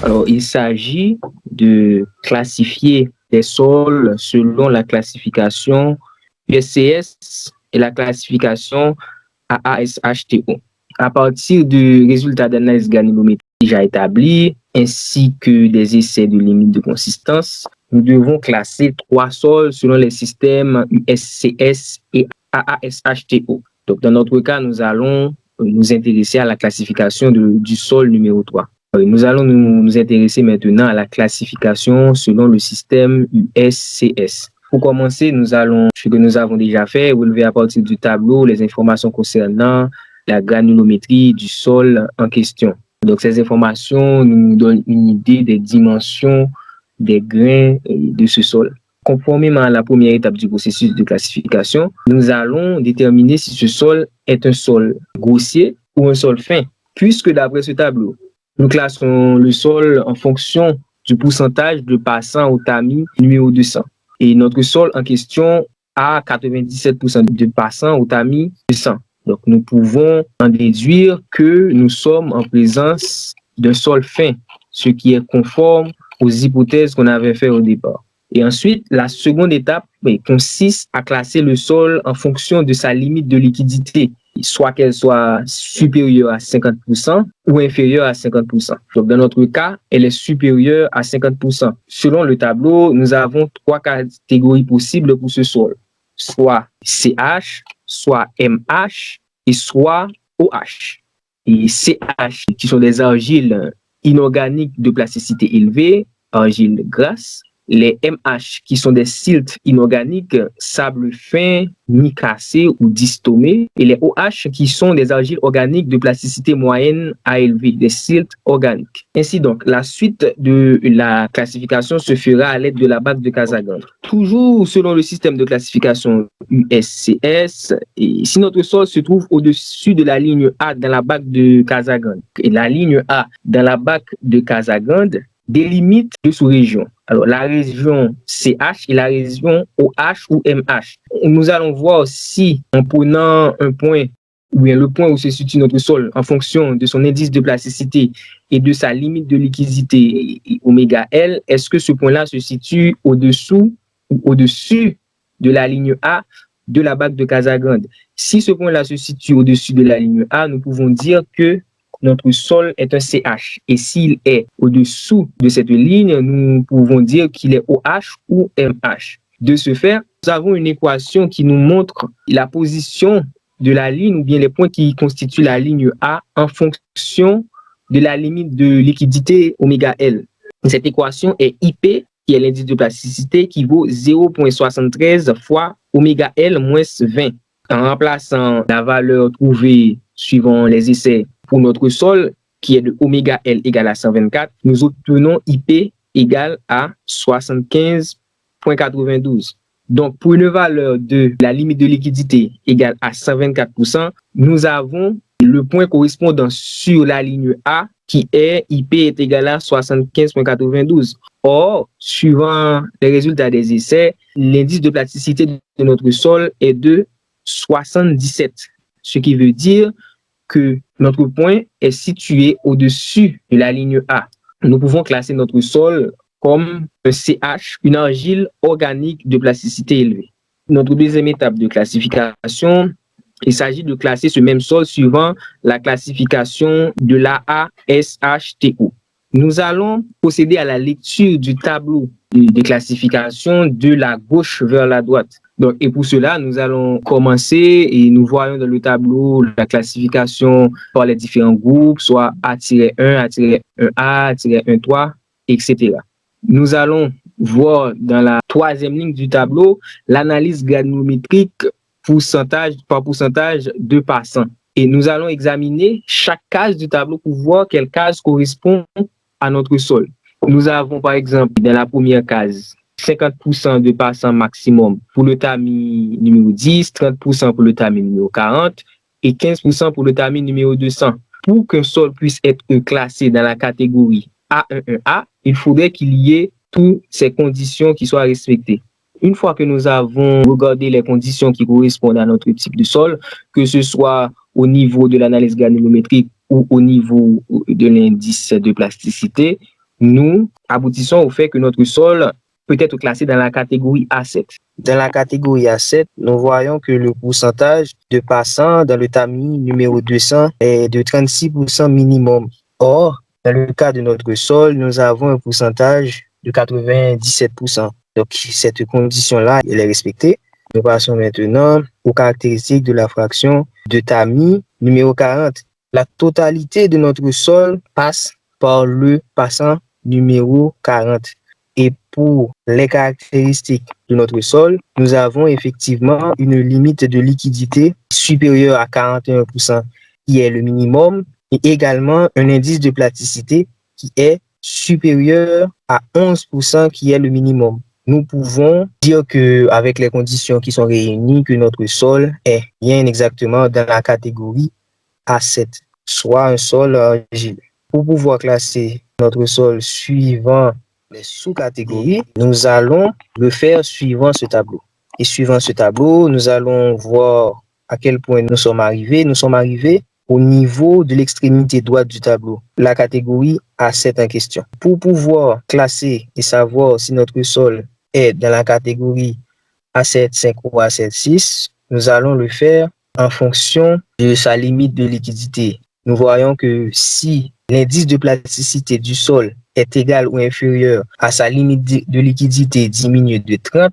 Alors, il s'agit de classifier les sols selon la classification USCS et la classification AASHTO. À partir de résultats d'analyse granulométrique déjà établis, ainsi que des essais de limite de consistance, nous devons classer 3 sols selon les systèmes USCS et AASHTO. Donc, dans notre cas, nous allons nous intéresser à la classification du sol numéro 3. Nous allons nous intéresser maintenant à la classification selon le système USCS. Pour commencer, nous allons, ce que nous avons déjà fait, relever à partir du tableau les informations concernant la granulométrie du sol en question. Donc, ces informations nous donnent une idée des dimensions des grains de ce sol. Conformément à la première étape du processus de classification, nous allons déterminer si ce sol est un sol grossier ou un sol fin, puisque d'après ce tableau, nous classons le sol en fonction du pourcentage de passants au tamis numéro 200. Et notre sol en question a 97% de passants au tamis 200. Donc, nous pouvons en déduire que nous sommes en présence d'un sol fin, ce qui est conforme aux hypothèses qu'on avait faites au départ. Et ensuite, la seconde étape consiste à classer le sol en fonction de sa limite de liquidité, soit qu'elle soit supérieure à 50% ou inférieure à 50%. Donc, dans notre cas, elle est supérieure à 50%. Selon le tableau, nous avons 3 catégories possibles pour ce sol, soit CH, soit MH et soit OH. Et CH, qui sont des argiles inorganiques de plasticité élevée, argiles grasses. Les MH, qui sont des siltes inorganiques, sable fin, micacé ou distomé. Et les OH, qui sont des argiles organiques de plasticité moyenne à élevée, des siltes organiques. Ainsi donc, la suite de la classification se fera à l'aide de la bague de Casagrandes. Toujours selon le système de classification USCS, et si notre sol se trouve au-dessus de la ligne A dans la bague de Casagrandes et la ligne A dans la bague de Casagrandes, délimite deux sous-régions. Alors, la région CH et la région OH ou MH. Nous allons voir si, en prenant un point, ou bien le point où se situe notre sol, en fonction de son indice de plasticité et de sa limite de liquidité oméga L, est-ce que ce point-là se situe au-dessous ou au-dessus de la ligne A de la bague de Casagrandes? Si ce point-là se situe au-dessus de la ligne A, nous pouvons dire que notre sol est un CH. Et s'il est au-dessous de cette ligne, nous pouvons dire qu'il est OH ou MH. De ce fait, nous avons une équation qui nous montre la position de la ligne ou bien les points qui constituent la ligne A en fonction de la limite de liquidité oméga L. Cette équation est IP, qui est l'indice de plasticité, qui vaut 0,73 fois oméga L moins 20. En remplaçant la valeur trouvée suivant les essais pour notre sol, qui est de oméga L égale à 124, nous obtenons IP égale à 75,92. Donc, pour une valeur de la limite de liquidité égale à 124%, nous avons le point correspondant sur la ligne A qui est IP est égal à 75,92. Or, suivant les résultats des essais, l'indice de plasticité de notre sol est de 77, ce qui veut dire que notre point est situé au-dessus de la ligne A. Nous pouvons classer notre sol comme un CH, une argile organique de plasticité élevée. Notre deuxième étape de classification, il s'agit de classer ce même sol suivant la classification de l'AASHTO. Nous allons procéder à la lecture du tableau de classification de la gauche vers la droite. Donc, et pour cela, nous allons commencer et nous voyons dans le tableau la classification par les différents groupes, soit A-1, A-1A, A-1-3, etc. Nous allons voir dans la troisième ligne du tableau l'analyse granulométrique pourcentage par pourcentage de passants. Et nous allons examiner chaque case du tableau pour voir quelle case correspond à notre sol. Nous avons par exemple dans la première case 50% de passants maximum pour le tamis numéro 10, 30% pour le tamis numéro 40 et 15% pour le tamis numéro 200. Pour qu'un sol puisse être classé dans la catégorie A11A, il faudrait qu'il y ait toutes ces conditions qui soient respectées. Une fois que nous avons regardé les conditions qui correspondent à notre type de sol, que ce soit au niveau de l'analyse granulométrique ou au niveau de l'indice de plasticité, nous aboutissons au fait que notre sol peut être classé dans la catégorie A7. Dans la catégorie A7, nous voyons que le pourcentage de passants dans le tamis numéro 200 est de 36% minimum. Or, dans le cas de notre sol, nous avons un pourcentage de 97%. Donc, cette condition-là, elle est respectée. Nous passons maintenant aux caractéristiques de la fraction de tamis numéro 40. La totalité de notre sol passe par le passant numéro 40. Et pour les caractéristiques de notre sol, nous avons effectivement une limite de liquidité supérieure à 41%, qui est le minimum, et également un indice de plasticité qui est supérieur à 11%, qui est le minimum. Nous pouvons dire que, avec les conditions qui sont réunies, que notre sol est bien exactement dans la catégorie A7, soit un sol argileux. Pour pouvoir classer notre sol suivant les sous-catégories, nous allons le faire suivant ce tableau. Et suivant ce tableau, nous allons voir à quel point nous sommes arrivés. Nous sommes arrivés au niveau de l'extrémité droite du tableau, la catégorie A7 en question. Pour pouvoir classer et savoir si notre sol est dans la catégorie A7,5 ou A7,6, nous allons le faire en fonction de sa limite de liquidité. Nous voyons que si l'indice de plasticité du sol est égal ou inférieur à sa limite de liquidité diminuée de 30,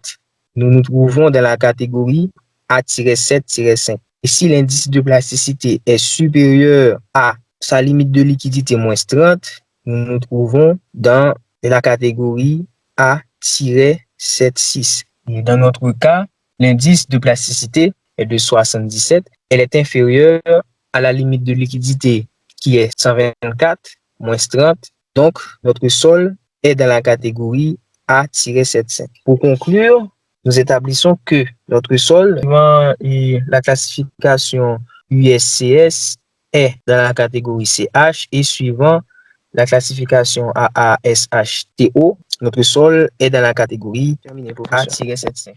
nous nous trouvons dans la catégorie A-7-5. Et si l'indice de plasticité est supérieur à sa limite de liquidité moins 30, nous nous trouvons dans la catégorie A-7-6. Et dans notre cas, l'indice de plasticité est de 77. Elle est inférieure à la limite de liquidité qui est 124 moins 30. Donc, notre sol est dans la catégorie A-7,5. Pour conclure, nous établissons que notre sol, suivant la classification USCS, est dans la catégorie CH, et suivant la classification AASHTO, notre sol est dans la catégorie A-7,5.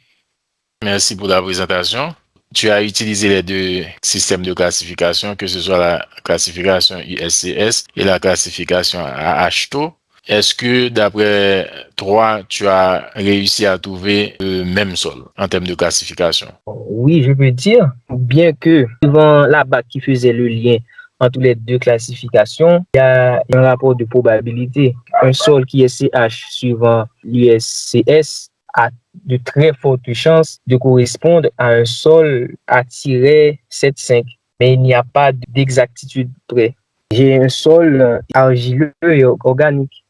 Merci pour la présentation. Tu as utilisé les deux systèmes de classification, que ce soit la classification USCS et la classification AHTO. Est-ce que, d'après toi, tu as réussi à trouver le même sol en termes de classification? Oui, je peux dire, bien que suivant la BAC qui faisait le lien entre les deux classifications, il y a un rapport de probabilité. Un sol qui est CH suivant l'USCS a de très fortes chances de correspondre à un sol A-7,5, mais il n'y a pas d'exactitude près. J'ai un sol argileux et organique.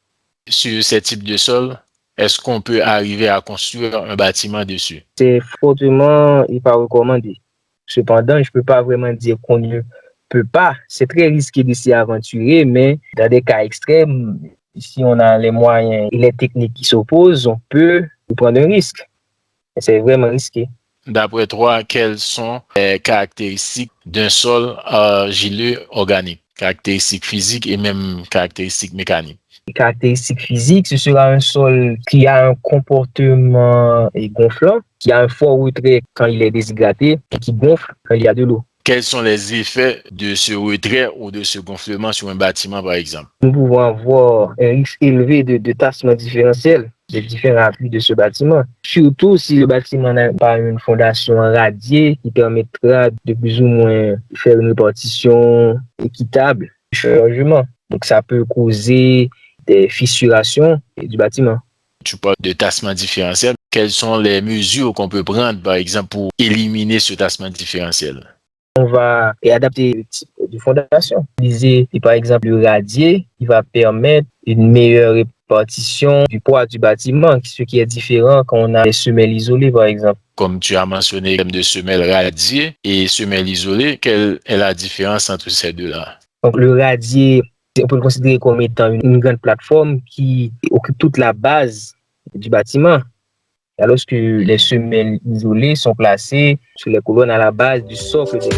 Sur ce type de sol, est-ce qu'on peut arriver à construire un bâtiment dessus? C'est fortement et pas recommandé. Cependant, je ne peux pas vraiment dire qu'on ne peut pas. C'est très risqué de s'y aventurer, mais dans des cas extrêmes, si on a les moyens et les techniques qui s'opposent, on peut prendre un risque. C'est vraiment risqué. D'après toi, quelles sont les caractéristiques d'un sol argileux organique? Caractéristiques physiques et même caractéristiques mécaniques. Les caractéristiques physiques, ce sera un sol qui a un comportement gonflant, qui a un fort retrait quand il est déshydraté et qui gonfle quand il y a de l'eau. Quels sont les effets de ce retrait ou de ce gonflement sur un bâtiment, par exemple? Nous pouvons avoir un risque élevé de tassement différentiel des différents appuis de ce bâtiment. Surtout si le bâtiment n'a pas une fondation radiée qui permettra de plus ou moins faire une répartition équitable du chargement. Donc ça peut causer des fissurations du bâtiment. Tu parles de tassement différentiel. Quelles sont les mesures qu'on peut prendre, par exemple, pour éliminer ce tassement différentiel? On va adapter le type de fondation. Utiliser, par exemple, le radier qui va permettre une meilleure répartition du poids du bâtiment, ce qui est différent quand on a des semelles isolées, par exemple. Comme tu as mentionné, de semelles radiées et semelles isolées, quelle est la différence entre ces deux-là? Donc, le radier, on peut le considérer comme étant une grande plateforme qui occupe toute la base du bâtiment, alors que les semelles isolées sont placées sur les colonnes à la base du socle des